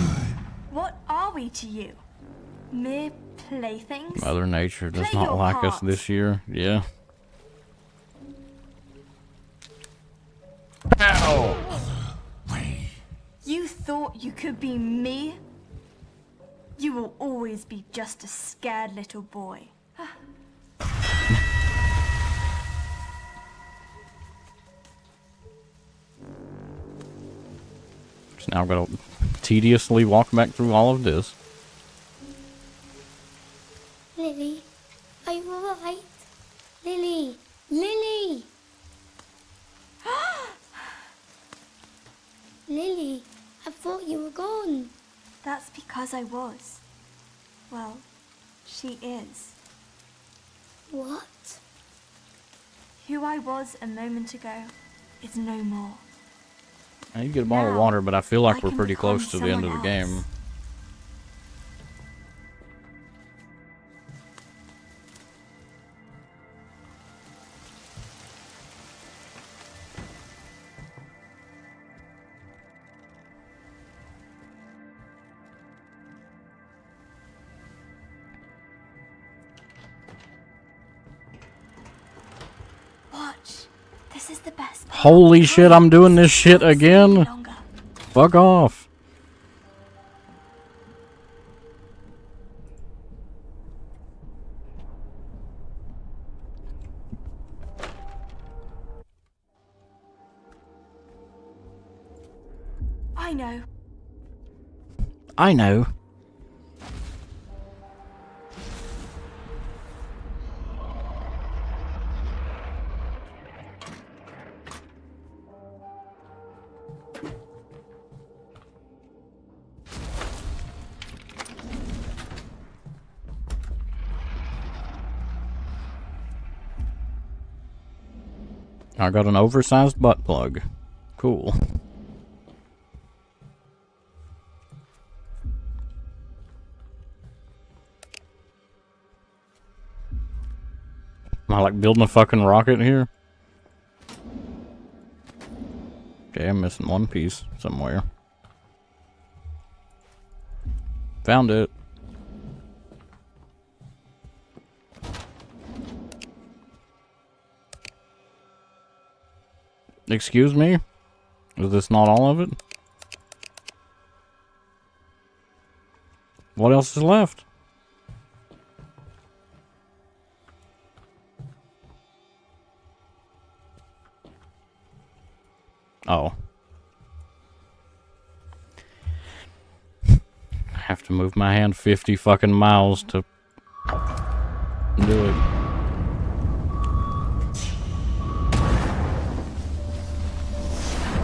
What are we to you? Mere playthings? Mother Nature does Play not your like us part. this year. Yeah. Ow! You thought you could be me? You will always be just a scared little boy. So now I've got to tediously walk back through all of this. Lily, are you alright? Lily! Lily! Lily, I thought you were gone. That's because I was. Well, she is. What? Who I was a moment ago is no more. Now you get a bottle of Now, water, but I feel like I we're can pretty become close to the end of the someone else. game. Watch. This is the best. part. Holy shit, I'm doing this shit Can't stay again? longer. Fuck off. I know. I know. I got an oversized butt plug. Cool. Am I like building a fucking rocket here? Okay, I'm missing one piece somewhere. Found it. Excuse me? Is this not all of it? What else is left? Oh. I have to move my hand 50 fucking miles to do it.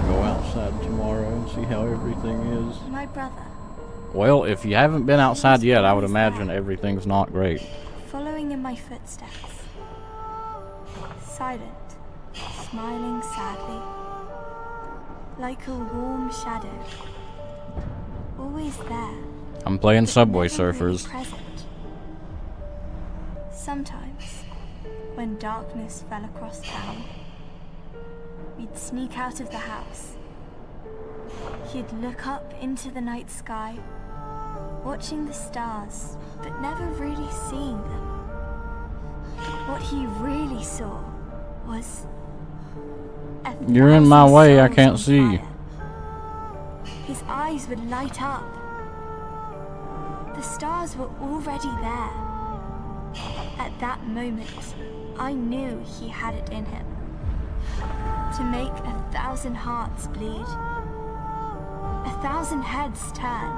Go outside tomorrow and see how everything is. My brother. Well, if you haven't been outside yet, I would imagine everything's not great. Following in my footsteps. Silent, smiling sadly. Like a warm shadow. Always there. I'm playing but Subway never really Surfers. present. Sometimes, when darkness fell across town, we'd sneak out of the house. He'd look up into the night sky, watching the stars, but never really seeing them. What he really saw was You're in my 1,000 way, I souls can't on see. fire. His eyes would light up. The stars were already there. At that moment, I knew he had it in him. To make 1,000 hearts bleed. 1,000 heads turn.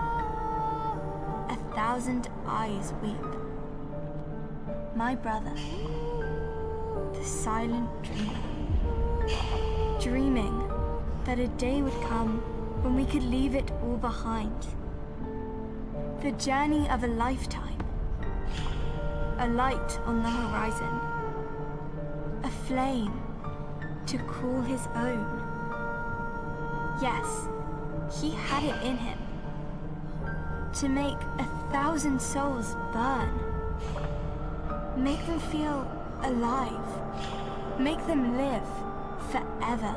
1,000 eyes weep. My brother, the silent dreamer. Dreaming that a day would come when we could leave it all behind. The journey of a lifetime. A light on the horizon. A flame to call his own. Yes, he had it in him. To make 1,000 souls burn. Make them feel alive. Make them live forever.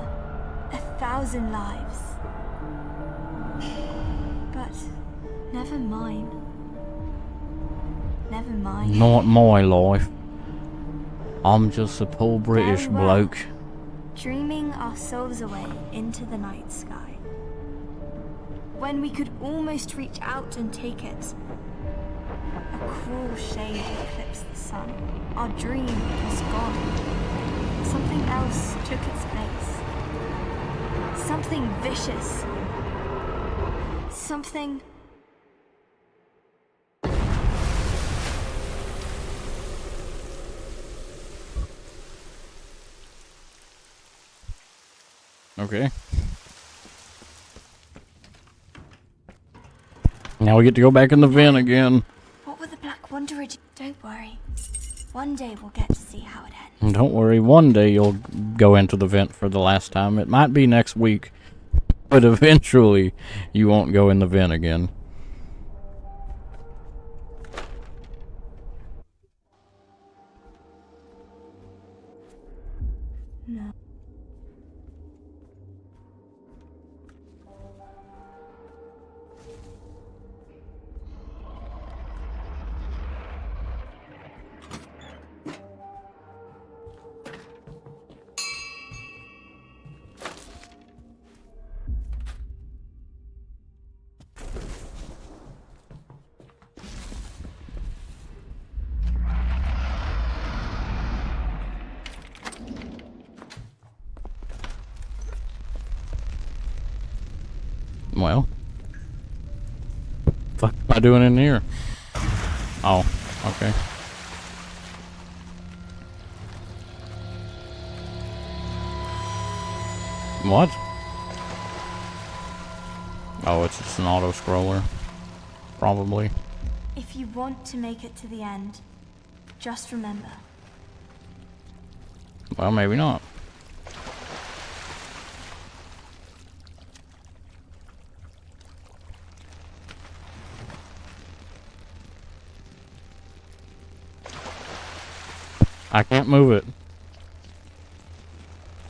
1,000 lives. But never mine. Never mind. Not my life. I'm just a poor British Very well. bloke. Dreaming our souls away into the night sky. When we could almost reach out and take it, a cruel shade eclipsed the sun. Our dream was gone. Something else took its place. Something vicious. Something... Okay. Now we get to go back in the vent again. What were the Black Wanderer do? Don't worry. One day we'll get to see how it ends. Don't worry, one day you'll go into the vent for the last time. It might be next week, but eventually you won't go in the vent again. No. Well, fuck am I doing in here? Oh, okay. What? Oh, it's just an auto-scroller. Probably. If you want to make it to the end, just remember. Well, maybe not. I can't move it.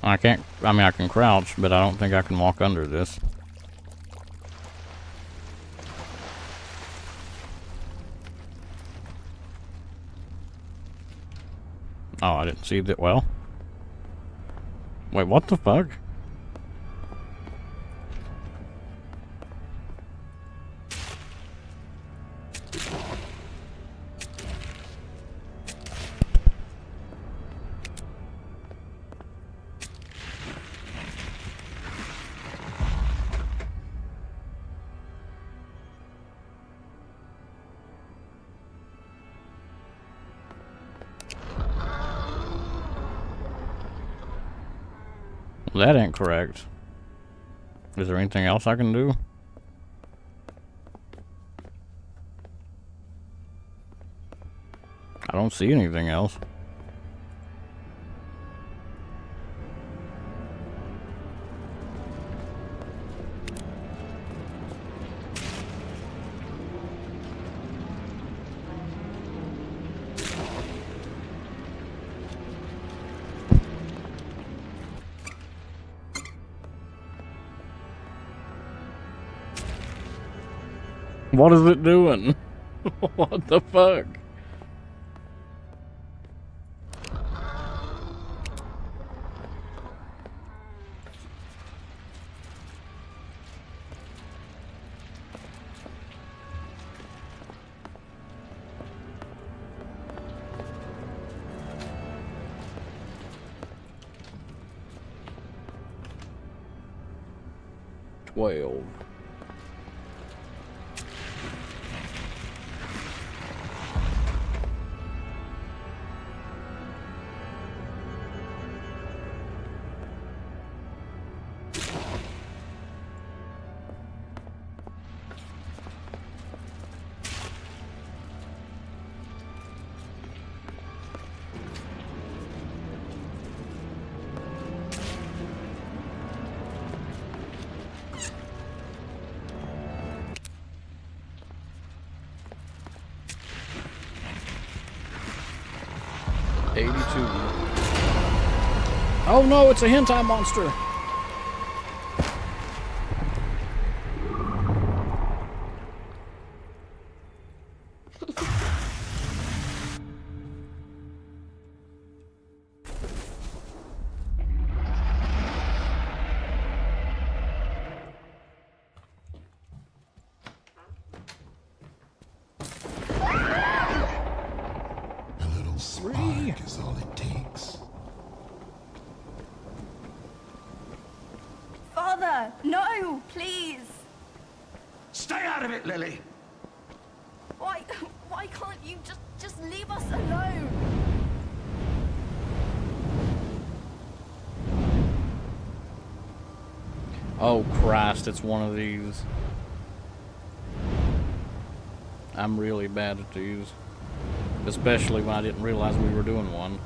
I can't, I mean I can crouch, but I don't think I can walk under this. Oh, I didn't see that. Well, wait, what the fuck? That ain't correct. Is there anything else I can do? I don't see anything else. What is it doing? What the fuck? Twelve. Oh no, it's a hentai monster! A little spark is all it takes. Father, no, please. Stay out of it, Lily. Why can't you just leave us alone? Oh Christ, it's one of these. I'm really bad at these. Especially when I didn't realize we were doing one.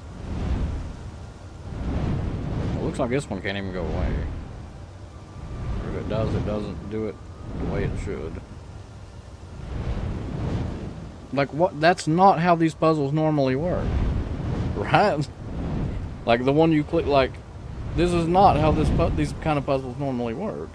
It looks like this one can't even go away. Or if it does, it doesn't do it the way it should. Like, what? That's not how these puzzles normally work. Right? Like, the one you click, like, this is not how these kind of puzzles normally work.